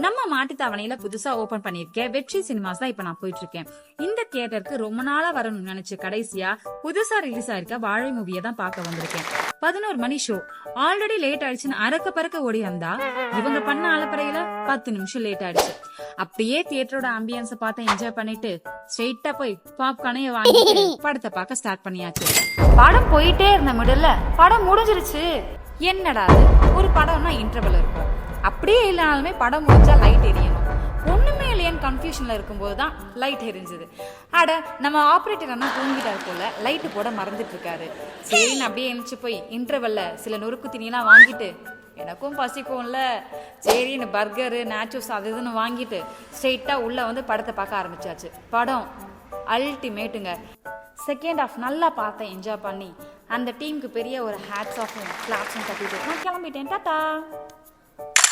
நம்ம மாட்டுத்தாவணையில புதுசா ஓபன் பண்ணிருக்கேன் வெற்றி சினிமாஸ் தான் இப்ப நான் போயிட்டு இருக்கேன். இந்த தியேட்டருக்கு ரொம்ப நாளா வரணும்னு நினைச்சு கடைசியா புதுசா ரிலீஸ் ஆயிருக்க வாழை மூவியை தான் பார்க்க வந்திருக்கேன். 11 மணி ஷோ. ஆல்ரெடி லேட் ஆயிடுச்சுன்னு அறக்க பறக்க ஓடி வந்தா இவங்க பண்ண அலப்பறையில 10 நிமிஷம் லேட் ஆயிடுச்சு. அப்படியே தியேட்டரோட ஆம்பியன்ஸ பார்த்து என்ஜாய் பண்ணிட்டு ஸ்ட்ரெயிட்டா போய் பாப்கார்னைய வாங்கிட்டு படத்தை பார்க்க ஸ்டார்ட் பண்ணியாச்சு. படம் போயிட்டே இருந்த மிடல்ல படம் முடிஞ்சிருச்சு. என்னடா ஒரு படம்னா இன்டர்வல் இருக்கும், அப்படியே இல்லைனாலுமே படம் முடிஞ்சா லைட் எரியணும். ஒண்ணுமே இல்லையான்னு கன்ஃபியூஷன்ல இருக்கும்போது தான் லைட் எரிஞ்சுது. அட நம்ம ஆப்ரேட்டர் அண்ணா தூங்கிட்டாரு போல, லைட்டு போட மறந்துட்டு இருக்காரு. சரின்னு அப்படியே எழுந்துச்சு போய் இன்டர்வல்ல சில நொறுக்கு திணியெல்லாம் வாங்கிட்டு, எனக்கும் பசிக்கும்ல, சரின்னு பர்கரு நேச்சோஸ் அது இதுன்னு வாங்கிட்டு ஸ்ட்ரெயிட்டா உள்ள வந்து படத்தை பார்க்க ஆரம்பிச்சாச்சு. படம் அல்டிமேட்டுங்க. செகண்ட் ஹாஃப் நல்லா பார்த்தேன், என்ஜாய் பண்ணி அந்த டீமுக்கு பெரிய ஒரு ஹேட்ஸ் ஆஃபும் கிளாப்ஸும் கட்டிட்டு நான் கிளம்பிட்டேன். டாடா.